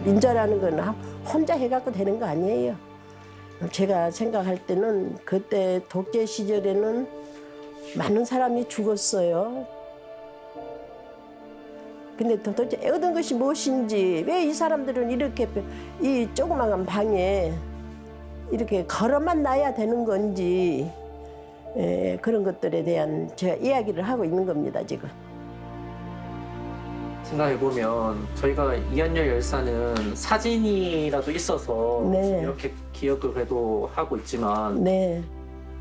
민자라는 건 혼자 해갖고 되는 거 아니에요. 제가 생각할 때는 그때 독재 시절에는 많은 사람이 죽었어요. 근데 도대체 얻은 것이 무엇인지, 왜 이 사람들은 이렇게 이 조그마한 방에 이렇게 걸어만 놔야 되는 건지, 그런 것들에 대한 제가 이야기를 하고 있는 겁니다, 지금. 생각해보면 저희가 이한열 열사는 사진이라도 있어서 네. 이렇게 기억을 그래도 하고 있지만 네.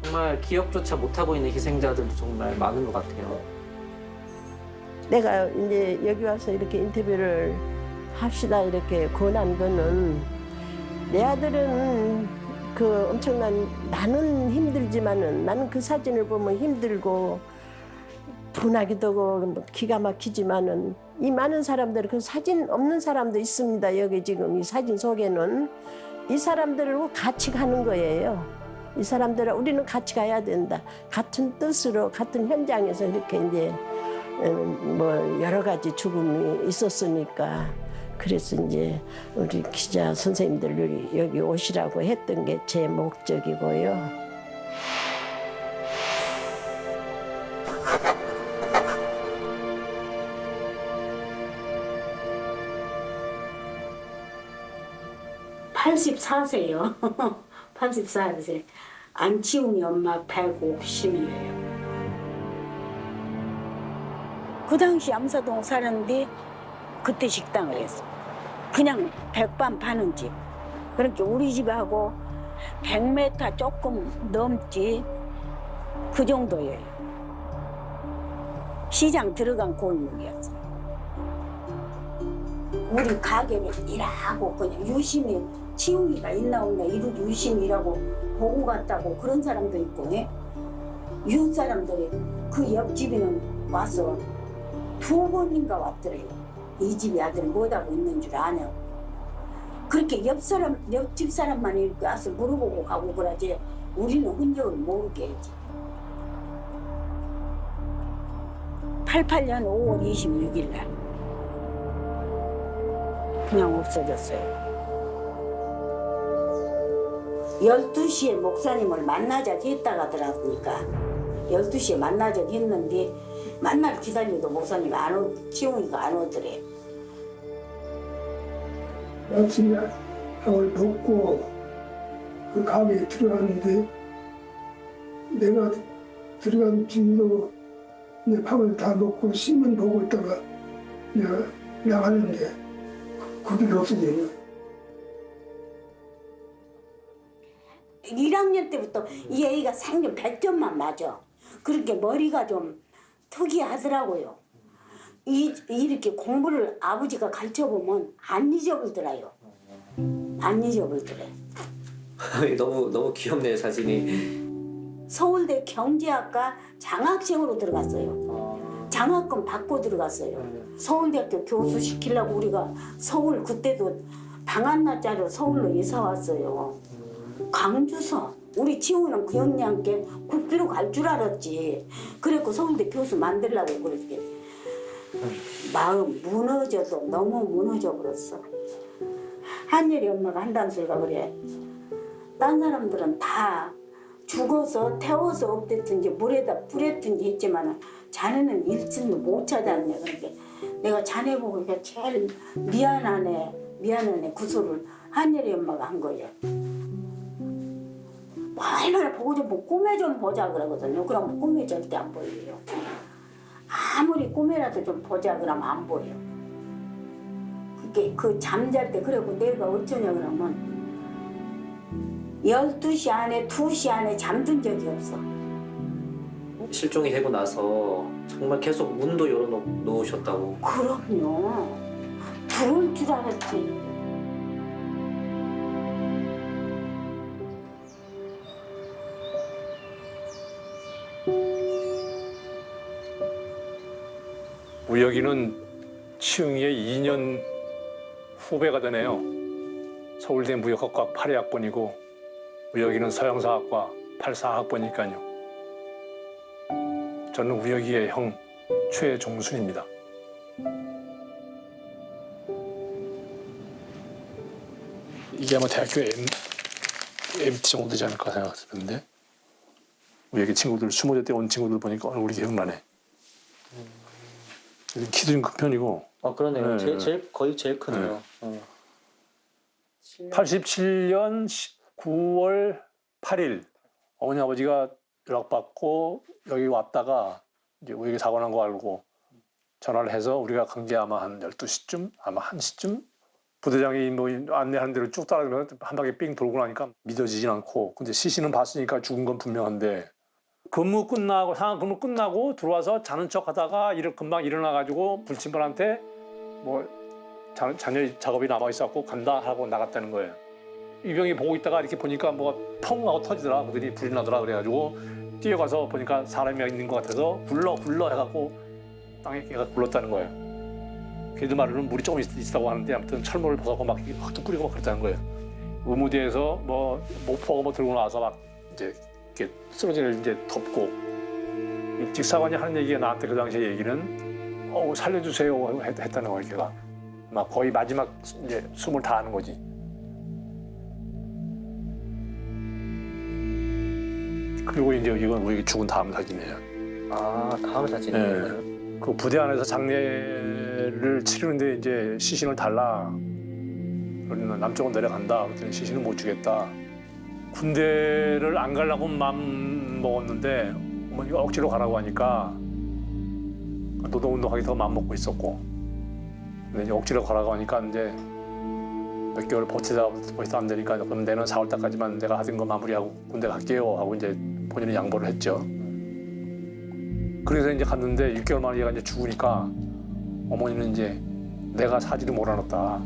정말 기억조차 못하고 있는 희생자들도 정말 많은 것 같아요. 내가 이제 여기 와서 이렇게 인터뷰를 합시다 이렇게 권한 거는, 내 아들은 그 엄청난, 나는 힘들지만은 나는 그 사진을 보면 힘들고 분하기도 하고 기가 막히지만은, 이 많은 사람들, 그 사진 없는 사람도 있습니다. 여기 지금 이 사진 속에는 이 사람들하고 같이 가는 거예요. 이 사람들은 우리는 같이 가야 된다. 같은 뜻으로 같은 현장에서 이렇게 이제 뭐 여러 가지 죽음이 있었으니까, 그래서 이제 우리 기자 선생님들 여기 오시라고 했던 게 제 목적이고요. (84세요) 84세. 안치웅이 엄마 150이에요. 그 당시 암사동 사는데 그때 식당을 했어. 그냥 백반 파는 집. 그러니까 우리 집하고 100m 조금 넘지, 그 정도예요. 시장 들어간 골목이었어. 우리 가게를 일하고 그냥 유심히, 치웅이가 있나 없나 이런 유심히 일하고 보고 갔다고 그런 사람도 있고, 이웃 사람들이 그 옆집에는 와서 2번인가 왔더래요. 이 집에 아들 뭐하고 있는 줄 아냐고. 그렇게 옆집 사람만 이렇게 와서 물어보고 가고 그러지, 우리는 흔적을 모르게 했지. 88년 5월 26일 날 그냥 없어졌어요. 12시에 목사님을 만나자 했다가 하더라니까 12시에 만나자 했는데, 만날 기다려도 목사님이 치웅이가 안 오더래. 아침에 밥을 먹고 그 가게에 들어갔는데, 내가 들어간 중도 이제 밥을 다 먹고 신문 보고 있다가 내가 나가는데 거기를 없어지네. 1학년 때부터 이 애가 상점 100점만 맞아. 그렇게 머리가 좀 특이하더라고요. 이렇게 공부를 아버지가 가르쳐보면 안 잊어버리더라요. 안 잊어버리더래. 너무 귀엽네요, 사진이. 서울대 경제학과 장학생으로 들어갔어요. 장학금 받고 들어갔어요. 서울대학교 교수 시키려고 우리가 서울, 그때도 방한나짜리로 서울로 이사 왔어요. 광주서. 우리 치웅이는 그 언니한테 국비로 갈 줄 알았지. 그래서 서울대 교수 만들려고 그랬지. 마음 무너져도 너무 무너져 버렸어. 한예리 엄마가 한다는 소리가 그래. 딴 사람들은 다 죽어서 태워서 없댔든지 물에다 뿌렸든지 했지만 자네는 일진도 못 찾았네. 그러니까 내가 자네 보고 제일 미안하네 그 소리를 한예리 엄마가 한 거예요. 얼마나 보고 좀 꿈에 좀 보자 그러거든요. 그러면 꿈에 절대 안 보여요. 아무리 꿈에라도 좀 보자 그러면 안 보여. 그게 그 잠잘 때, 그리고 내가 어쩌냐 그러면 12시 안에 2시 안에 잠든 적이 없어. 실종이 되고 나서 정말 계속 문도 열어놓으셨다고. 그럼요. 그럴 줄 알았지. 우혁이는 치웅이의 2년 후배가 되네요. 서울대 무역학과 8회학번이고 우혁이는 서양사학과 84학번이니까요. 저는 우혁이의 형 최종순입니다. 이게 아마 대학교 MT 정도 되지 않을까 생각했는데 우리 친구들 20대 때 온 친구들 보니까 얼굴이 기억나네. 키도 좀 큰 편이고. 아 그러네요. 네, 거의 제일 크네요. 87년 9월 8일 어머니 아버지가 연락받고 여기 왔다가 이제 우리에게 사고 난 거 알고 전화를 해서 우리가 간 게 아마 한 12시쯤 아마 1시쯤 부대장이 뭐 안내하는 대로 쭉 따라가면서 한 바퀴 삥 돌고 나니까 믿어지진 않고 근데 시신은 봤으니까 죽은 건 분명한데 상황 근무 끝나고 들어와서 자는 척 하다가 금방 일어나가지고 불침번한테 뭐 자녀 작업이 남아있었고 간다 하고 나갔다는 거예요. 이병이 보고 있다가 이렇게 보니까 뭐가 펑 하고 터지더라. 그들이 불이 나더라 그래가지고 뛰어가서 보니까 사람이 있는 것 같아서 굴러 해갖고 땅에 걔가 굴렀다는 거예요. 걔들 말로는 물이 조금 있다고 하는데 아무튼 철물을 벗어고 막 확도 뿌리고 막 그랬다는 거예요. 의무대에서 뭐 모포가 뭐 들고 나와서 막 이제 이렇게 쓰러진 이제 덮고 직사관이 하는 얘기가 나한테 그 당시에 얘기는 살려주세요 했다는 거예요. 걔가 막 거의 마지막 이제 숨을 다하는 거지. 그리고 이제 이건 우리 죽은 다음 사진이에요. 아 다음 사진이에요. 네. 그 부대 안에서 장례를 치르는데 이제 시신을 달라. 그러면 남쪽은 내려간다. 그랬더니 시신을 못 주겠다. 군대를 안 가려고 마음 먹었는데 어머니가 억지로 가라고 하니까 노동운동하기 더 마음 먹고 있었고. 근데 이제 억지로 가라고 하니까 이제 몇 개월 버티다 안 되니까 그럼 내년 4월 달까지만 내가 하던 거 마무리하고 군대 갈게요 하고 이제 본인은 양보를 했죠. 그래서 이제 갔는데 6개월 만에 얘가 이제 죽으니까 어머니는 이제 내가 사지를 몰아넣었다.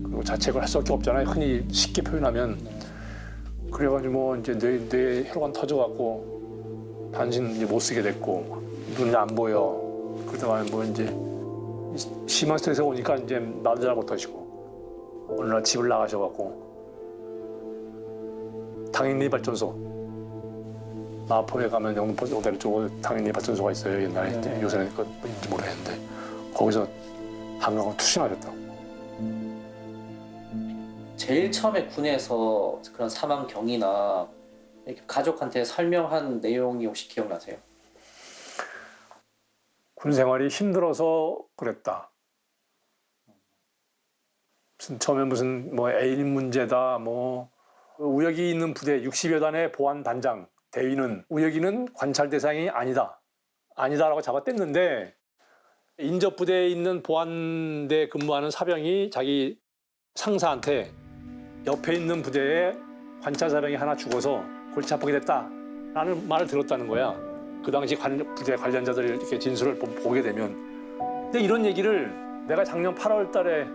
그리고 자책을 할 수밖에 없잖아요. 흔히 쉽게 표현하면. 그래가지고 뭐 이제 뇌 혈관 터져갖고 단신 이제 못 쓰게 됐고 눈이 안 보여. 그러다가 뭐 이제 심한 스트레스 오니까 이제 말도 잘 못하시고 어느 날 집을 나가셔갖고 당인리 발전소 마포에 가면 영등포 오다리 쪽에 당인리 발전소가 있어요. 옛날에 이제 요새는 그건지 모르겠는데 거기서 한강을 투신하셨다고. 제일 처음에 군에서 그런 사망 경위나 이렇게 가족한테 설명한 내용이 혹시 기억나세요? 군 생활이 힘들어서 그랬다. 처음에 무슨 뭐 애인 문제다 뭐 우혁이 있는 부대 60여 단의 보안 단장 대위는 우혁이는 관찰 대상이 아니다라고 잡아뗐는데 인접 부대에 있는 보안대 근무하는 사병이 자기 상사한테 옆에 있는 부대에 관찰 사병이 하나 죽어서 골치 아프게 됐다라는 말을 들었다는 거야. 그 당시 부대 관련자들 이렇게 진술을 보게 되면. 근데 이런 얘기를 내가 작년 8월 달에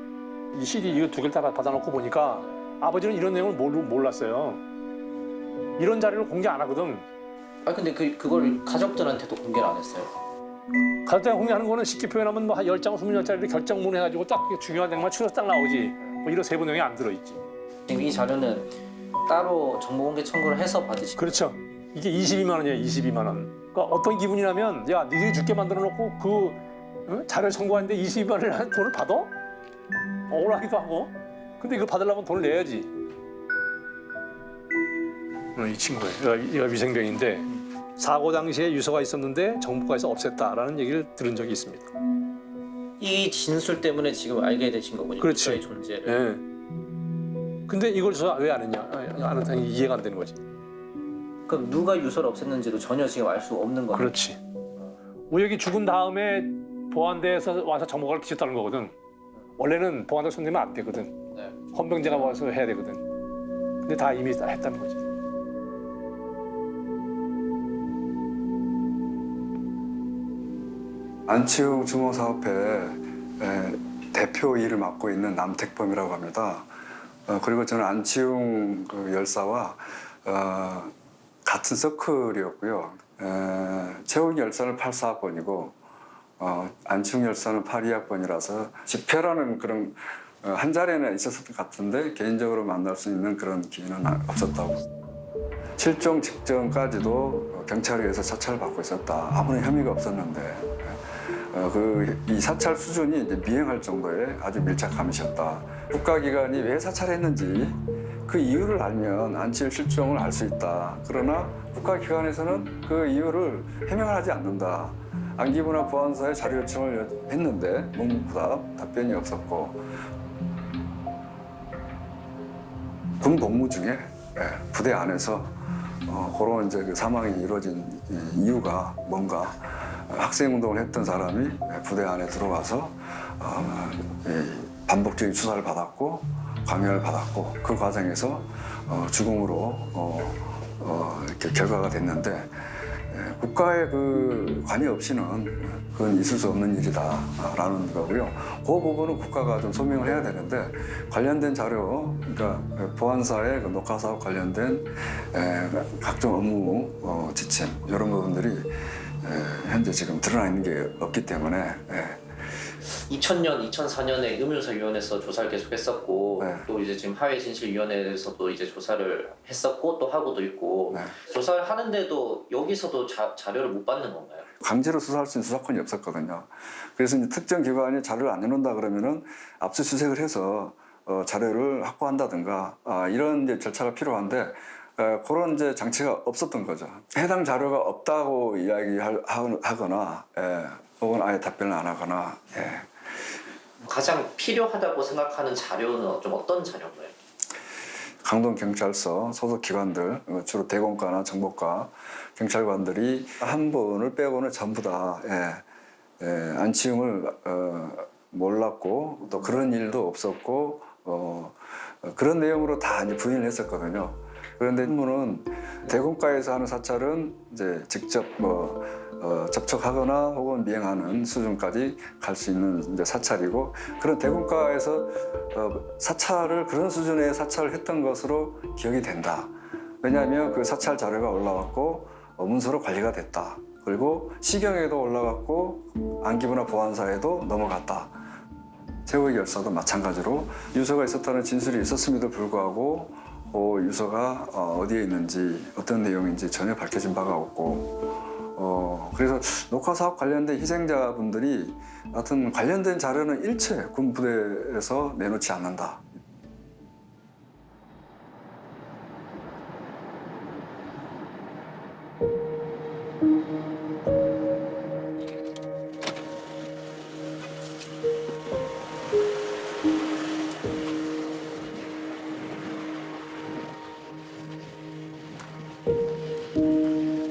이 CD 이거 2개를 다 받아놓고 보니까 아버지는 이런 내용을 몰랐어요. 이런 자료를 공개 안 하거든. 아 근데 그걸 가족들한테도 공개를 안 했어요. 가족들한테 공개하는 거는 쉽게 표현하면 뭐 한 10장, 20장짜리 결정문 해가지고 딱 중요한 내용만 추려서 딱 나오지. 뭐 이런 세부 내용이 안 들어있지. 지금 이 자료는 따로 정보공개 청구를 해서 받으신. 그렇죠. 이게 22만 원이에요. 22만 원. 그러니까 어떤 기분이냐면 야 니들이 죽게 만들어 놓고 그 자료 청구하는데 22만 원을 한 돈을 받아? 억울하기도 하고. 근데 이거 받으려면 돈을 내야지. 이 친구예요. 얘가 위생병인데 사고 당시에 유서가 있었는데 정부가에서 없앴다라는 얘기를 들은 적이 있습니다. 이 진술 때문에 지금 알게 되신 거군요. 그렇지. 유서의 존재를. 예. 근데 이걸 왜 안 했냐? 안 했다니 이해가 안 되는 거지. 그럼 누가 유서를 없앴는지도 전혀 지금 알 수 없는 거네. 그렇지. 우혁이 죽은 다음에 보안대에서 와서 정보를 뒤졌다는 거거든. 원래는 보안대 손대면 안 되거든. 네. 헌병제가 와서 해야 되거든. 근데 다 이미 다 했다는 거지. 안치웅 주모사업회 대표 일을 맡고 있는 남택범이라고 합니다. 그리고 저는 안치웅 그 열사와 같은 서클이었고요. 최훈 열사는 84학번이고 안치웅 열사는 82학번이라서 집회라는 그런 한 자리에는 있었을 것 같은데 개인적으로 만날 수 있는 그런 기회는 없었다고. 실종 직전까지도 경찰에 의해서 처찰을 받고 있었다. 아무런 혐의가 없었는데 이 사찰 수준이 이제 미행할 정도의 아주 밀착함이셨다. 국가기관이 왜 사찰했는지 그 이유를 알면 안치의 실종을 알 수 있다. 그러나 국가기관에서는 그 이유를 해명을 하지 않는다. 안기부나 보안사에 자료 요청을 했는데 묵묵부답 답변이 없었고 군 복무 중에 부대 안에서 그런 이제 그 사망이 이루어진 이유가 뭔가 학생 운동을 했던 사람이 부대 안에 들어와서 반복적인 수사를 받았고 강요를 받았고 그 과정에서 죽음으로 이렇게 결과가 됐는데 국가의 그 관여 없이는 그건 있을 수 없는 일이다라는 거고요. 그 부분은 국가가 좀 소명을 해야 되는데 관련된 자료, 그러니까 보안사의 그 녹화 사업 관련된 각종 업무 지침 이런 부분들이 현재 지금 드러나 있는 게 없기 때문에 2000년, 2004년에 의문사위원회에서 조사를 계속했었고 네. 또 이제 지금 하회진실위원회에서도 이제 조사를 했었고 또 하고도 있고 네. 조사를 하는데도 여기서도 자료를 못 받는 건가요? 강제로 수사할 수 있는 수사권이 없었거든요. 그래서 이제 특정 기관이 자료를 안 내놓는다 그러면은 압수수색을 해서 자료를 확보한다든가 이런 이제 절차가 필요한데 그런 이제 장치가 없었던 거죠. 해당 자료가 없다고 이야기하거나 혹은 아예 답변을 안 하거나 가장 필요하다고 생각하는 자료는 좀 어떤 자료인가요? 강동경찰서 소속 기관들 주로 대공과나 정보과 경찰관들이 한 분을 빼고는 전부 다 안치용을 몰랐고 또 그런 일도 없었고 그런 내용으로 다 이제 부인을 했었거든요. 그런데 한 분은 대공과에서 하는 사찰은 이제 직접 접촉하거나 혹은 미행하는 수준까지 갈 수 있는 이제 사찰이고 그런 대공과에서 사찰을 그런 수준의 사찰을 했던 것으로 기억이 된다. 왜냐하면 그 사찰 자료가 올라왔고 문서로 관리가 됐다. 그리고 시경에도 올라갔고 안기부나 보안사에도 넘어갔다. 최후의 열사도 마찬가지로 유서가 있었다는 진술이 있었음에도 불구하고 유서가 어디에 있는지 어떤 내용인지 전혀 밝혀진 바가 없고 그래서 녹화 사업 관련된 희생자분들이 하여튼 관련된 자료는 일체 군 부대에서 내놓지 않는다.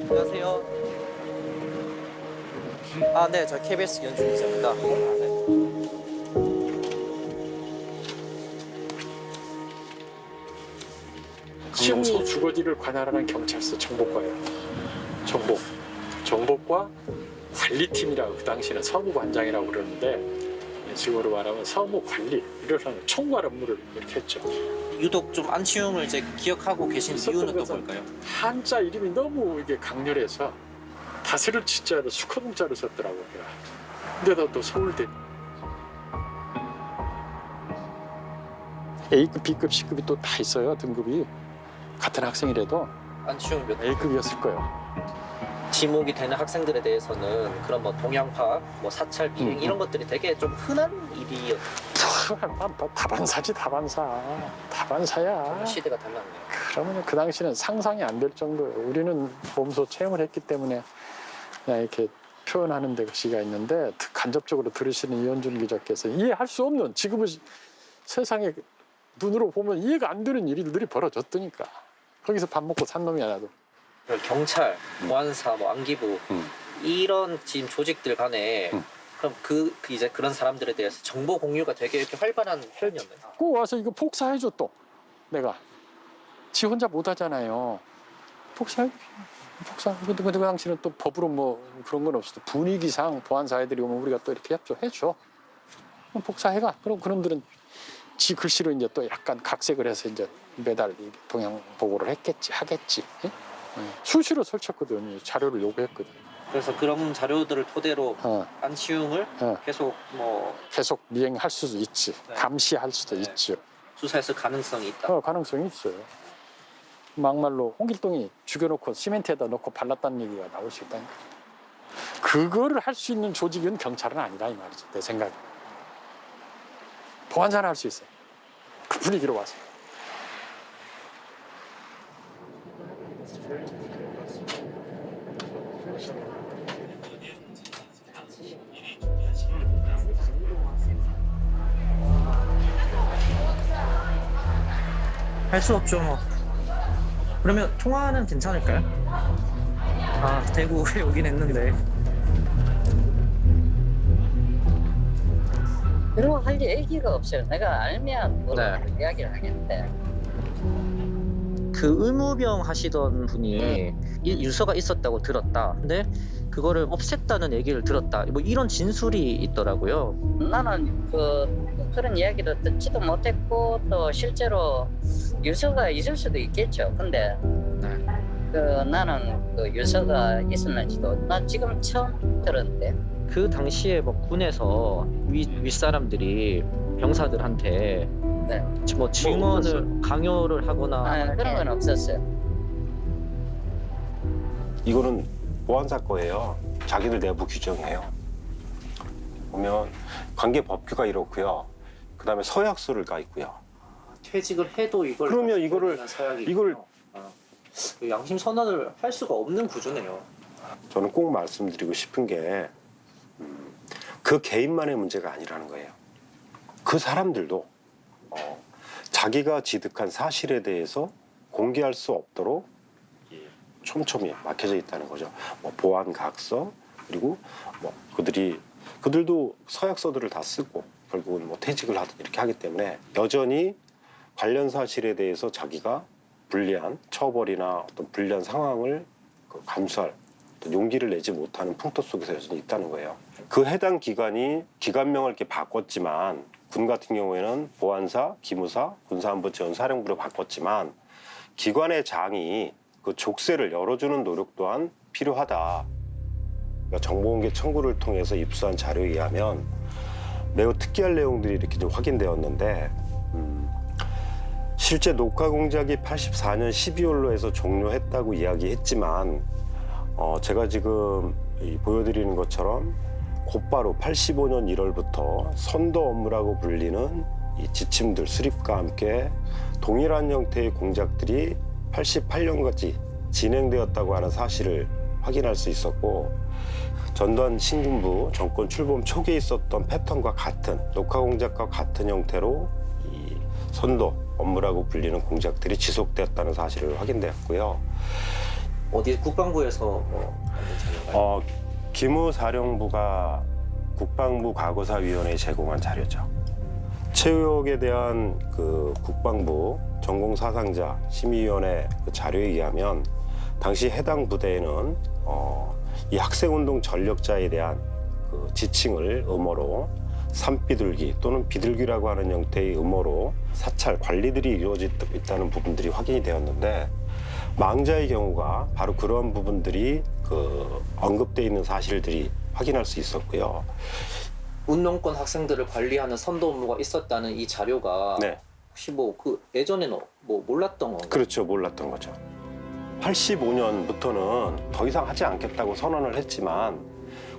안녕하세요. 네, 저 KBS 연중 기자입니다. 네. 시흥 주거지를 관할하는 경찰서 정보과예요. 정보과 관리팀이라고 그 당시에는 서무관장이라고 그러는데 지금으로 말하면 서무관리 이런 총괄 업무를 이렇게 했죠. 유독 좀 안치용을 이제 기억하고 계신 이유는 또 뭘까요? 한자 이름이 너무 이게 강렬해서 다스를 치자로 수커동자로 썼더라고요. 근데도 또 서울대 A급, B급, C급이 또 다 있어요. 등급이 같은 학생이라도 안치용 몇 A급이었을 거예요. 지목이 되는 학생들에 대해서는 그런 뭐 동양파, 뭐 사찰 비행 이런 것들이 되게 좀 흔한 일이었던 다반사지 다반사야. 시대가 달랐네요. 그러면 그 당시는 상상이 안 될 정도예요. 우리는 몸소 체험을 했기 때문에 그냥 이렇게 표현하는 데가 있는데 간접적으로 들으시는 이현준 기자께서 이해할 수 없는 지금은 세상에 눈으로 보면 이해가 안 되는 일들이 벌어졌다니까. 거기서 밥 먹고 산 놈이야 나도. 경찰, 보안사, 뭐 안기부 이런 지금 조직들 간에 그럼 이제 그런 사람들에 대해서 정보 공유가 되게 이렇게 활발한 편이었나요? 꼭 와서 이거 복사해줘 또 내가 지 혼자 못 하잖아요. 복사. 근데 그 당시는 또 법으로 뭐 그런 건 없어도 분위기상 보안사 애들이 오면 우리가 또 이렇게 해줘. 그럼 복사해가. 그럼 그놈들은 지 글씨로 이제 또 약간 각색을 해서 이제 매달 동양 보고를 하겠지. 예? 수시로 설쳤거든. 자료를 요구했거든. 그래서 그런 자료들을 토대로 안치용을 계속 미행할 수도 있지. 네. 감시할 수도 네. 있죠. 수사했을 가능성이 있다. 가능성이 있어요. 막말로 홍길동이 죽여놓고 시멘트에다 넣고 발랐다는 얘기가 나올 수 있다니까. 그거를 할 수 있는 조직은 경찰은 아니라 이 말이죠. 내 생각에. 보안사는 할 수 있어요. 그 분위기로 와서. 할 수 없죠 뭐. 그러면 통화는 괜찮을까요? 아 대구에 오긴 했는데. 그리고 할 얘기가 없어요. 내가 알면 뭐 네. 이야기를 하겠는데. 그 의무병 하시던 분이 이 유서가 있었다고 들었다. 근데 그거를 없앴다는 얘기를 들었다. 뭐 이런 진술이 있더라고요. 나는 그런 이야기를 듣지도 못했고 또 실제로 유서가 있을 수도 있겠죠. 근데 나는 그 유서가 있었는지도 난 지금 처음 들었는데. 그 당시에 뭐 군에서 윗사람들이 병사들한테 네. 뭐 증언을 강요를 하거나 그런 건 없었어요. 이거는 보안사 거예요. 자기들 내부 규정이에요. 보면 관계 법규가 이렇고요. 그다음에 서약서를 가 있고요. 퇴직을 해도 이걸 그러면 이거를- 하는 서약이 이걸- 있군요. 양심 선언을 할 수가 없는 구조네요. 저는 꼭 말씀드리고 싶은 게 그 개인만의 문제가 아니라는 거예요. 그 사람들도 자기가 지득한 사실에 대해서 공개할 수 없도록 촘촘히 막혀져 있다는 거죠. 뭐 보안 각서 그리고 뭐 그들도 서약서들을 다 쓰고 결국은 뭐 퇴직을 하든 이렇게 하기 때문에 여전히 관련 사실에 대해서 자기가 불리한 처벌이나 어떤 불리한 상황을 감수할 어떤 용기를 내지 못하는 풍토 속에서 여전히 있다는 거예요. 그 해당 기관이 기관명을 이렇게 바꿨지만 군 같은 경우에는 보안사, 기무사, 군사안보지원사령부로 바꿨지만 기관의 장이 그 족쇄를 열어주는 노력 또한 필요하다. 그러니까 정보공개 청구를 통해서 입수한 자료에 의하면 매우 특이한 내용들이 이렇게 좀 확인되었는데 실제 녹화 공작이 84년 12월로 해서 종료했다고 이야기했지만 제가 지금 보여드리는 것처럼 곧바로 85년 1월부터 선도 업무라고 불리는 이 지침들 수립과 함께 동일한 형태의 공작들이 88년까지 진행되었다고 하는 사실을 확인할 수 있었고 전두환 신군부 정권 출범 초기에 있었던 패턴과 같은 녹화 공작과 같은 형태로 이 선도 업무라고 불리는 공작들이 지속되었다는 사실을 확인되었고요. 어디 국방부에서 뭐 만든 자료인가요? 기무사령부가 국방부 과거사위원회에 제공한 자료죠. 최우혁에 대한 그 국방부 전공사상자 심의위원회 그 자료에 의하면 당시 해당 부대에는 이 학생운동 전력자에 대한 그 지칭을 음모로 산비둘기 또는 비둘기라고 하는 형태의 음모로 사찰 관리들이 이루어지고 있다는 부분들이 확인이 되었는데 망자의 경우가 바로 그러한 부분들이 그 언급되어 있는 사실들이 확인할 수 있었고요. 운동권 학생들을 관리하는 선도 업무가 있었다는 이 자료가 네. 혹시 뭐 그 예전에는 뭐 몰랐던 건가요? 그렇죠. 몰랐던 거죠. 85년부터는 더 이상 하지 않겠다고 선언을 했지만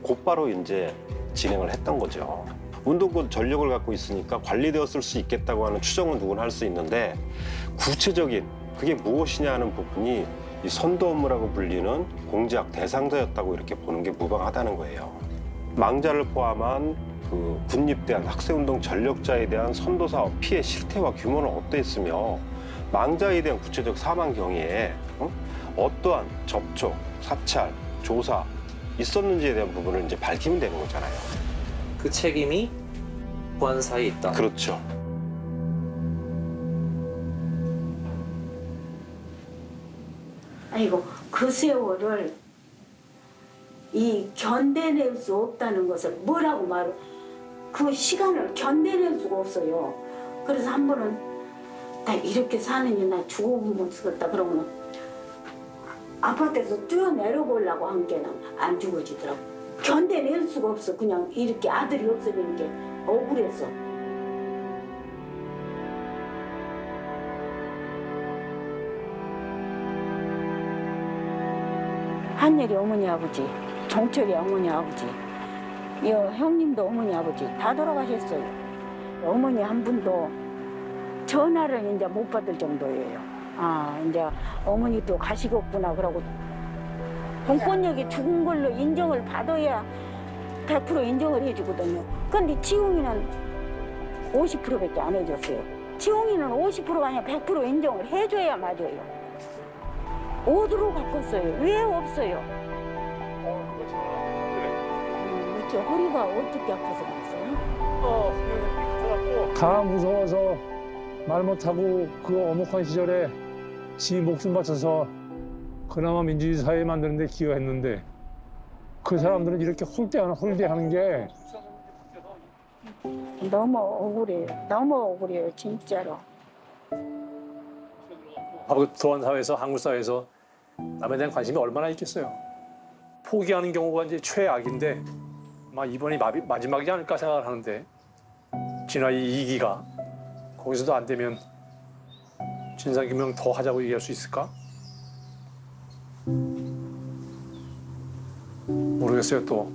곧바로 이제 진행을 했던 거죠. 운동권 전력을 갖고 있으니까 관리되었을 수 있겠다고 하는 추정은 누구나 할 수 있는데 구체적인 그게 무엇이냐 하는 부분이 이 선도 업무라고 불리는 공작 대상자였다고 이렇게 보는 게 무방하다는 거예요. 망자를 포함한 그 군입대한 학생운동 전력자에 대한 선도 사업 피해 실태와 규모는 어떠했으며 망자에 대한 구체적 사망 경위에 어떠한 접촉, 사찰, 조사 있었는지에 대한 부분을 이제 밝히면 되는 거잖아요. 그 책임이 보안사에 있다. 그렇죠. 아이고 그 세월을 견뎌낼 수 없다는 것을 뭐라고 말을 그 시간을 견뎌낼 수가 없어요. 그래서 한 번은 나 이렇게 사느니 나 죽어보면 쓰겠다 그러면 아파트에서 뛰어내려보려고 한 게는 안 죽어지더라고. 견뎌낼 수가 없어. 그냥 이렇게 아들이 없어지는 게 억울해서. 한예리 어머니 아버지 종철이 어머니 아버지, 이 형님도 어머니 아버지 다 돌아가셨어요. 어머니 한 분도 전화를 이제 못 받을 정도예요. 아, 이제 어머니도 가시겠구나 그러고 공권력이 죽은 걸로 인정을 받아야 100% 인정을 해주거든요. 근데 지웅이는 50%밖에 안 해줬어요. 지웅이는 50%가 아니라 100% 인정을 해줘야 맞아요. 어디로 바꿨어요? 왜 없어요? 그렇죠. 허리가 어떻게 아파서 그랬어요? 다 무서워서 말 못하고 그 엄혹한 시절에 지 목숨 바쳐서 그나마 민주주의 사회 만드는 데 기여했는데 그 사람들은 이렇게 홀대하는 게 너무 억울해요. 너무 억울해요, 진짜로. 하고 들어온 사회에서 한국 사회에서 남에 대한 관심이 얼마나 있겠어요. 포기하는 경우가 이제 최악인데 아마 이번이 마지막이지 않을까 생각을 하는데 진화 이 2기가 거기서도 안 되면 진상규명 더 하자고 얘기할 수 있을까? 모르겠어요 또.